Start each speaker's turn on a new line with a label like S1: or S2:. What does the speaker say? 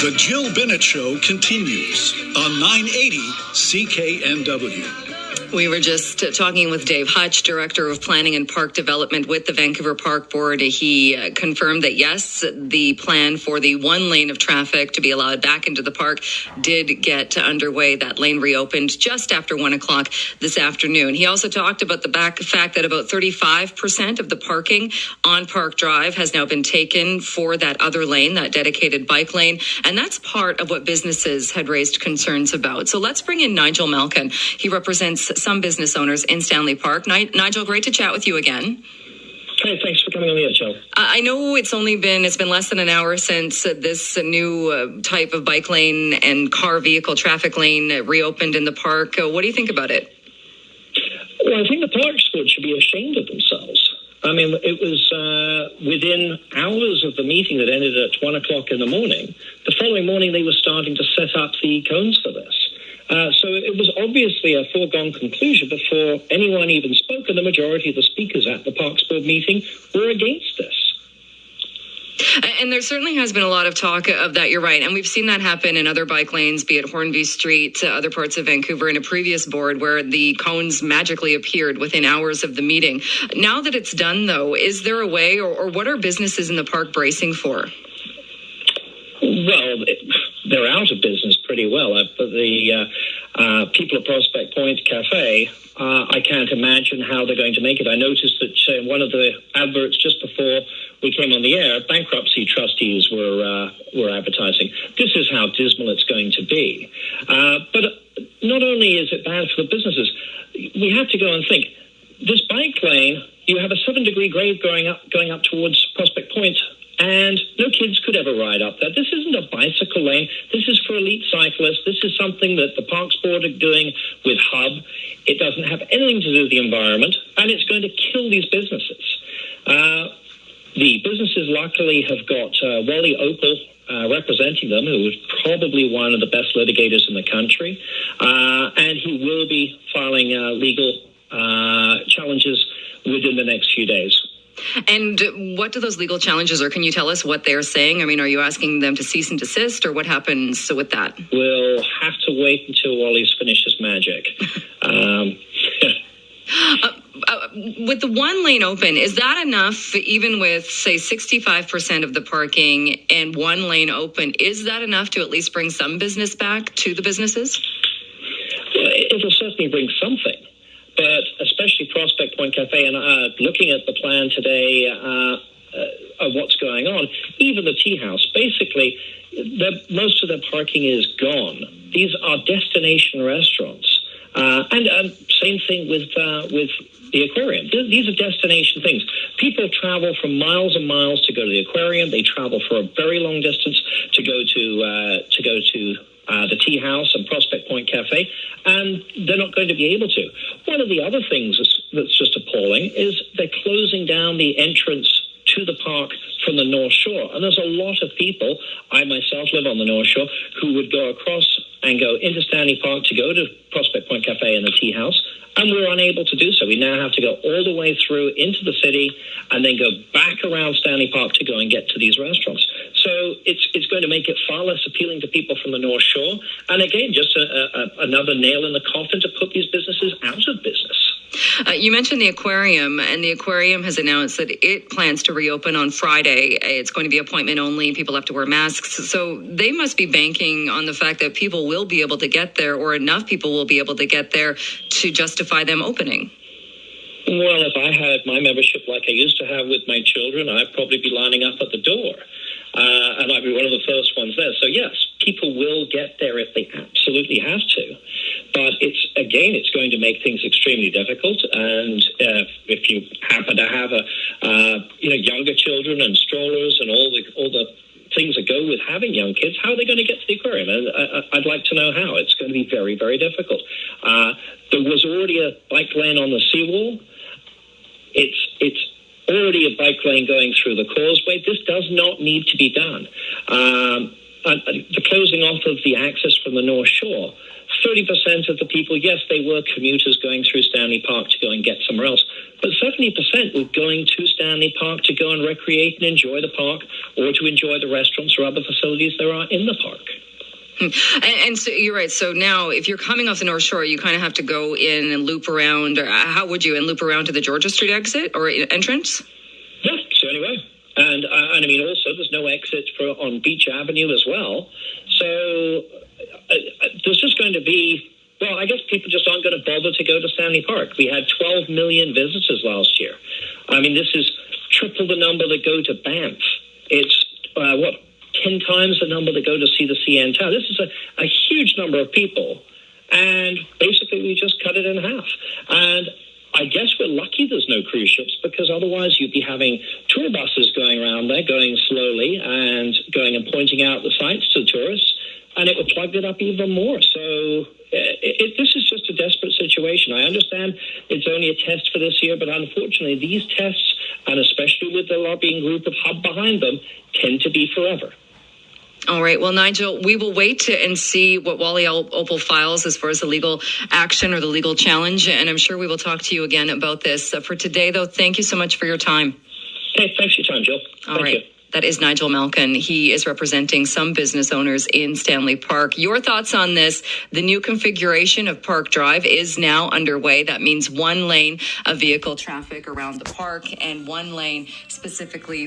S1: The Jill Bennett Show continues on 980 CKNW.
S2: We were just talking with Dave Hutch, Director of Planning and Park Development with the Vancouver Park Board. He confirmed that, yes, the plan for the one lane of traffic to be allowed back into the park did get underway. That lane reopened just after 1 o'clock this afternoon. He also talked about the fact that about 35% of the parking on Park Drive has now been taken for that other lane, that dedicated bike lane. And that's part of what businesses had raised concerns about. So let's bring in Nigel Malkin. He represents some business owners in Stanley Park. Nigel, great to chat with you again.
S3: Hey, thanks for coming on the air, Joe.
S2: I know it's been less than an hour since this new type of bike lane and car vehicle traffic lane reopened in the park. What do you think about it?
S3: Well, I think the Parks Board should be ashamed of themselves. I mean, it was within hours of the meeting that ended at 1 o'clock in the morning. The following morning, they were starting to set up the cones for this. So it was obviously a foregone conclusion before anyone even spoke, and the majority of the speakers at the Parks Board meeting were against this.
S2: And there certainly has been a lot of talk of that, you're right. And we've seen that happen in other bike lanes, be it Hornby Street, other parts of Vancouver, in a previous board where the cones magically appeared within hours of the meeting. Now that it's done, though, is there a way, or what are businesses in the park bracing for?
S3: Well, they're out of business pretty well. But the people at Prospect Point Cafe, I can't imagine how they're going to make it. I noticed that one of the adverts just before we came on the air, bankruptcy trustees were advertising. This is how dismal it's going to be. But not only is it bad for the businesses, we have to go and think. This bike lane, you have a 7-degree grade going up towards Prospect Point, and no kids could ever ride up there. This isn't a bicycle lane. This is for elite cyclists. This is something that the Parks Board are doing with Hub. It doesn't have anything to do with the environment, and it's going to kill these businesses. The businesses luckily have got Wally Opal representing them, who is probably one of the best litigators in the country, and he will be filing legal challenges within the next few days.
S2: And what do those legal challenges, or can you tell us what they're saying? I mean, are you asking them to cease and desist, or what happens with that?
S3: We'll have to wait until Wally's finished his magic.
S2: With the one lane open, is that enough, even with, say, 65% of the parking and one lane open? Is that enough to at least bring some business back to the businesses?
S3: Well, it'll certainly bring something. But especially Prospect Point Cafe, and looking at the plan today of what's going on, even the Tea House, basically, most of their parking is gone. These are destination restaurants. And same thing with the aquarium. These are destination things. People travel from miles and miles to go to the aquarium. They travel for a very long distance to go to the Tea House and Prospect Point Cafe, and they're not going to be able to. One of the other things that's just appalling is they're closing down the entrance to the park from the North Shore. And there's a lot of people, I myself live on the North Shore, who would go across and go into Stanley Park to go to Prospect Point Cafe and the Tea House, and we're unable to do so. We now have to go all the way through into the city and then go back around Stanley Park to go and get to these restaurants. So it's going to make it far less appealing to people from the North Shore. And again, just another nail in the coffin to put these businesses out of business.
S2: You mentioned the aquarium, and the aquarium has announced that it plans to reopen on Friday. It's going to be appointment only. People have to wear masks. So they must be banking on the fact that people will be able to get there, or enough people will be able to get there to justify them opening.
S3: Well, if I had my membership like I used to have with my children, I'd probably be lining up at the door. And I'd be one of the first ones there. So yes, people will get there if they absolutely have to. But it's going to make things extremely difficult. And if you happen to have younger children and strollers and all the things that go with having young kids, how are they going to get to the aquarium? And I'd like to know how. It's going to be very, very difficult. There was already a bike lane on the seawall. It's already a bike lane going through the causeway. This does not need to be done. The closing off of the access from the North Shore 30% of the people, yes, they were commuters going through Stanley Park to go and get somewhere else, but 70% were going to Stanley Park to go and recreate and enjoy the park, or to enjoy the restaurants or other facilities there are in the park.
S2: And so you're right. So now if you're coming off the North Shore, you kind of have to go in and loop around. Or how would you? And loop around to the Georgia Street exit or entrance?
S3: Yeah, it's the only way. And I mean, also, there's no exit on Beach Avenue as well. So there's just going to be, well, I guess people just aren't going to bother to go to Stanley Park. We had 12 million visitors last year. I mean, this is triple the number that go to Banff. It's, 10 times the number that go to see the CN Tower. This is a huge number of people. And basically, we just cut it in half. And I guess we're lucky there's no cruise ships, because otherwise you'd be having tour buses going around there, going slowly and going and pointing out the sites to tourists, and it would plug it up even more. So this is just a desperate situation. I understand it's only a test for this year, but unfortunately these tests, and especially with the lobbying group of Hub behind them, tend to be forever.
S2: All right. Well, Nigel, we will wait and see what Wally Opal files as far as the legal action or the legal challenge. And I'm sure we will talk to you again about this. For today, though, thank you so much for your time.
S3: Hey, thanks for your time, Jill.
S2: All right. That is Nigel Malkin. He is representing some business owners in Stanley Park. Your thoughts on this? The new configuration of Park Drive is now underway. That means one lane of vehicle traffic around the park and one lane specifically